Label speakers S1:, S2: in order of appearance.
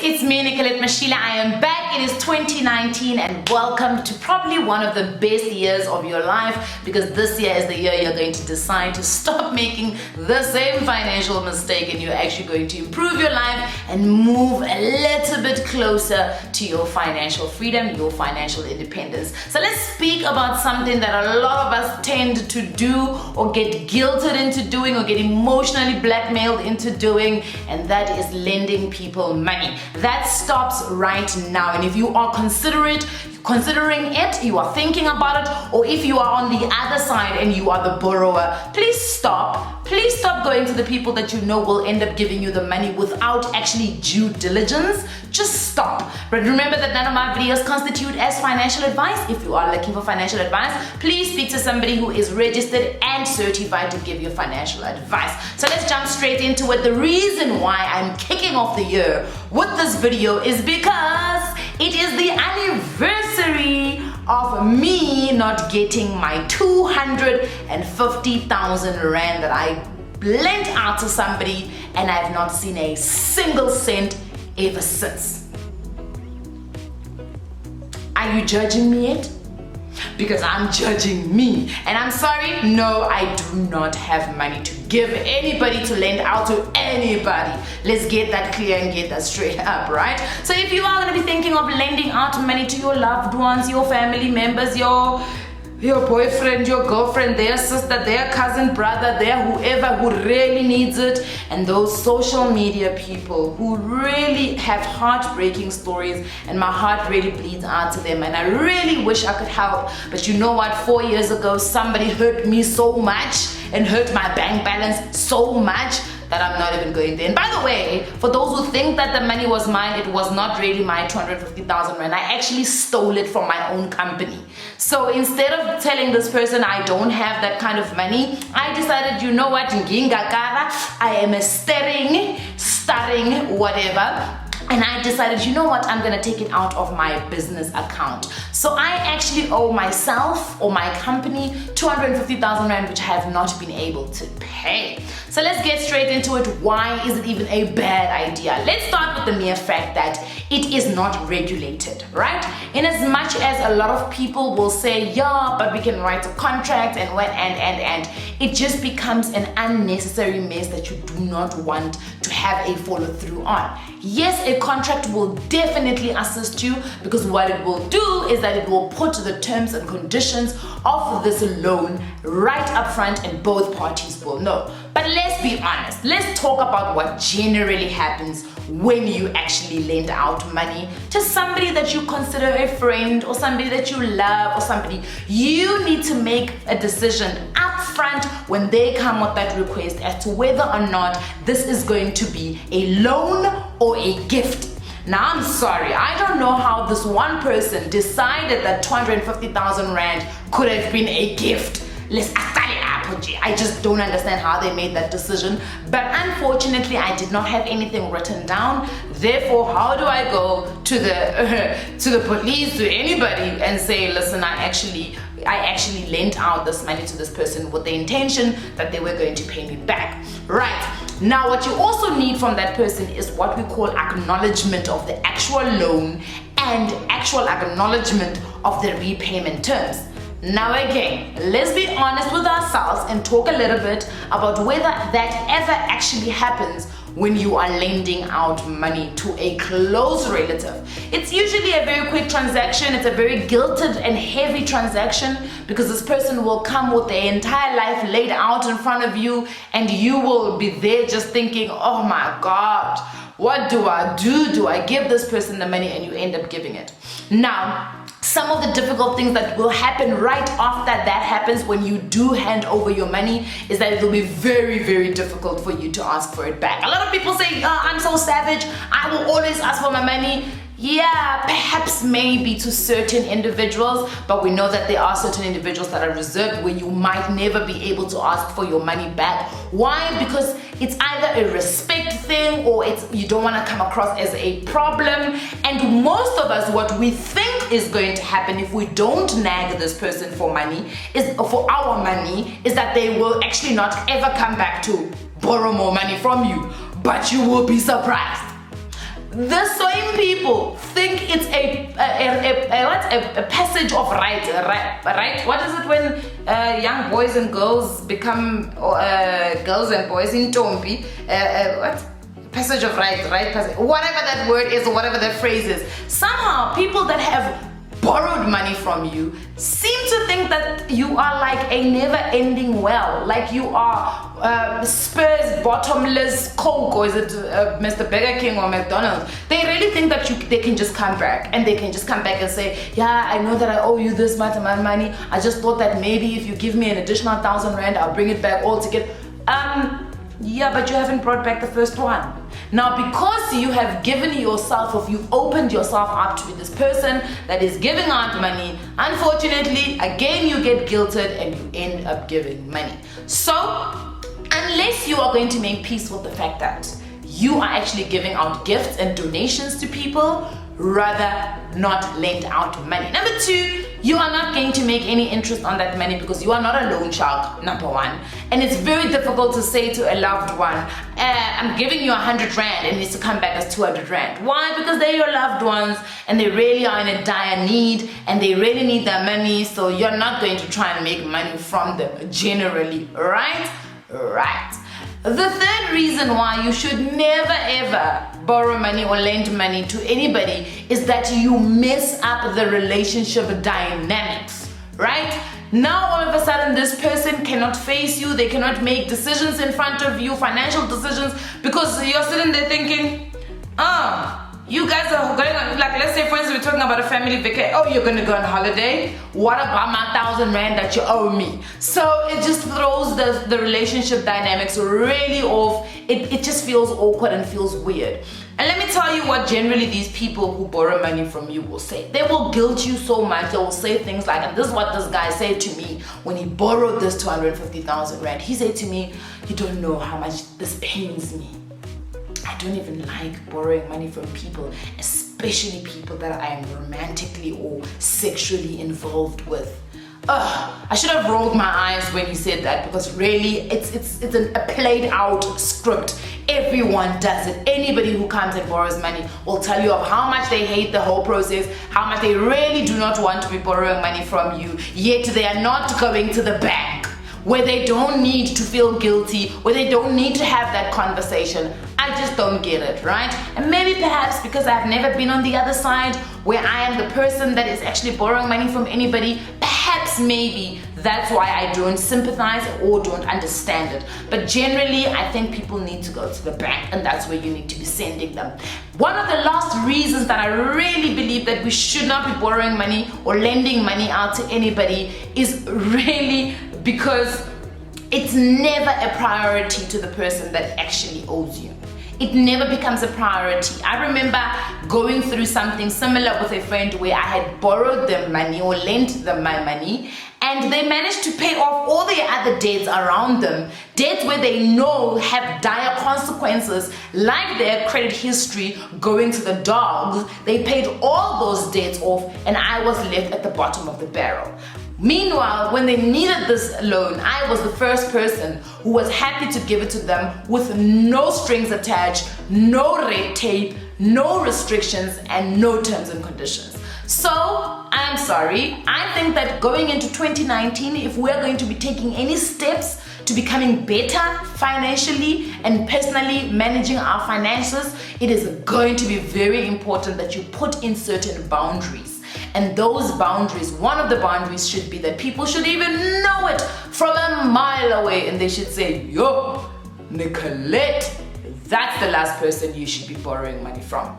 S1: it's me, Nicolette Mashila. I am back. It is 2019 and welcome to probably one of the best years of your life, because this year is the year you're going to decide to stop making the same financial mistake and you're actually going to improve your life and move a little bit closer to your financial freedom, your financial independence. So let's speak about something that a lot of us tend to do or get guilted into doing or get emotionally blackmailed into doing, and that is lending people money. That stops right now. And if you are considering it, you are thinking about it, or if you are on the other side and you are the borrower, please stop. Please stop going to the people that you know will end up giving you the money without actually due diligence. Just stop. But remember that none of my videos constitute as financial advice. If you are looking for financial advice, please speak to somebody who is registered and certified to give you financial advice. So let's jump straight into it. The reason why I'm kicking off the year with this video is because it is the anniversary of me not getting my 250,000 Rand that I lent out to somebody, and I've not seen a single cent ever since. Are you judging me yet? Because I'm judging me. And I'm sorry, no, I do not have money to give anybody, to lend out to anybody. Let's get that clear and get that straight up, right? So if you are going to be thinking of lending out money to your loved ones, your family members, your boyfriend, your girlfriend, their sister, their cousin, brother, their whoever who really needs it, and those social media people who really have heartbreaking stories, and my heart really bleeds out to them, and I really wish I could help. But you know what? 4 years ago, somebody hurt me so much and hurt my bank balance so much that I'm not even going there. And by the way, for those who think that the money was mine, it was not really my 250,000 Rand. I actually stole it from my own company. So instead of telling this person I don't have that kind of money, I decided, you know what, I am a stuttering, whatever. And I decided, you know what, I'm gonna take it out of my business account. So I actually owe myself or my company 250,000 Rand, which I have not been able to pay. So let's get straight into it. Why is it even a bad idea? Let's start with the mere fact that it is not regulated, right? In as much as a lot of people will say, yeah, but we can write a contract and it just becomes an unnecessary mess that you do not want to have a follow through on. Yes, a contract will definitely assist you, because what it will do is that it will put the terms and conditions of this loan right up front and both parties will know. But let's be honest, let's talk about what generally happens when you actually lend out money to somebody that you consider a friend or somebody that you love or somebody. You need to make a decision up front when they come with that request as to whether or not this is going to be a loan or a gift. Now, I'm sorry, I don't know how this one person decided that 250,000 Rand could have been a gift. I just don't understand how they made that decision. But unfortunately, I did not have anything written down. Therefore, how do I go to the police, to anybody, and say, listen, I actually lent out this money to this person with the intention that they were going to pay me back, right? Now, what you also need from that person is what we call acknowledgement of the actual loan and actual acknowledgement of the repayment terms. Now again, let's be honest with ourselves and talk a little bit about whether that ever actually happens when you are lending out money to a close relative. It's usually a very quick transaction. It's a very guilted and heavy transaction, because this person will come with their entire life laid out in front of you, and you will be there just thinking, oh my God, what do I do? Do I give this person the money? And you end up giving it. Now, some of the difficult things that will happen right after that happens when you do hand over your money is that it will be very, very difficult for you to ask for it back. A lot of people say, oh, I'm so savage, I will always ask for my money. Yeah, perhaps maybe to certain individuals, but we know that there are certain individuals that are reserved where you might never be able to ask for your money back. Why? Because it's either a respect thing or you don't want to come across as a problem. And most of us, what we think is going to happen if we don't nag this person for our money, is that they will actually not ever come back to borrow more money from you. But you will be surprised. The same people think it's a passage of right? What is it when young boys and girls become girls and boys in Tombi? What? Passage of right passage, whatever that word is or whatever that phrase is. Somehow people that have borrowed money from you seem to think that you are like a never-ending well, like you are Spurs bottomless Coke, or is it Mr. Burger King or McDonald's? They really think that they can just come back, and they can just come back and say, yeah, I know that I owe you this much amount of money. I just thought that maybe if you give me an additional 1,000 rand, I'll bring it back all together. Yeah, but you haven't brought back the first one. Now, because you have given yourself, or you opened yourself up to be this person that is giving out money, unfortunately, again, you get guilted and you end up giving money. So, unless you are going to make peace with the fact that you are actually giving out gifts and donations to people, rather not lend out money. Number two, you are not going to make any interest on that money because you are not a loan shark, number one. And it's very difficult to say to a loved one, I'm giving you 100 rand and it needs to come back as 200 rand. Why? Because they're your loved ones and they really are in a dire need and they really need their money, so you're not going to try and make money from them generally, right? Right. The third reason why you should never ever borrow money or lend money to anybody is that you mess up the relationship dynamics, right? Now all of a sudden this person cannot face you, they cannot make decisions in front of you, financial decisions, because you're sitting there thinking, you guys are going on, like let's say for instance we're talking about a family vacation. Oh, you're gonna go on holiday? What about my 1,000 rand that you owe me? So it just throws the relationship dynamics really off. It just feels awkward and feels weird. And let me tell you what generally these people who borrow money from you will say. They will guilt you so much. They will say things like, and this is what this guy said to me when he borrowed this 250,000 rand. He said to me, you don't know how much this pains me. I don't even like borrowing money from people, especially people that I am romantically or sexually involved with. I should have rolled my eyes when you said that, because really it's a played out script. Everyone does it. Anybody who comes and borrows money will tell you of how much they hate the whole process, how much they really do not want to be borrowing money from you, yet they are not going to the bank, where they don't need to feel guilty, where they don't need to have that conversation. I just don't get it, right? And maybe perhaps because I've never been on the other side, where I am the person that is actually borrowing money from anybody, perhaps maybe that's why I don't sympathize or don't understand it. But generally, I think people need to go to the bank, and that's where you need to be sending them. One of the last reasons that I really believe that we should not be borrowing money or lending money out to anybody is really because it's never a priority to the person that actually owes you. It never becomes a priority. I remember going through something similar with a friend where I had borrowed them money or lent them my money, and they managed to pay off all their other debts around them, debts where they know have dire consequences, like their credit history going to the dogs. They paid all those debts off, and I was left at the bottom of the barrel. Meanwhile, when they needed this loan, I was the first person who was happy to give it to them with no strings attached, no red tape, no restrictions, and no terms and conditions. So, I'm sorry, I think that going into 2019, if we're going to be taking any steps to becoming better financially and personally managing our finances, it is going to be very important that you put in certain boundaries. And those boundaries, one of the boundaries should be that people should even know it from a mile away, and they should say, yo, Nicolette, that's the last person you should be borrowing money from.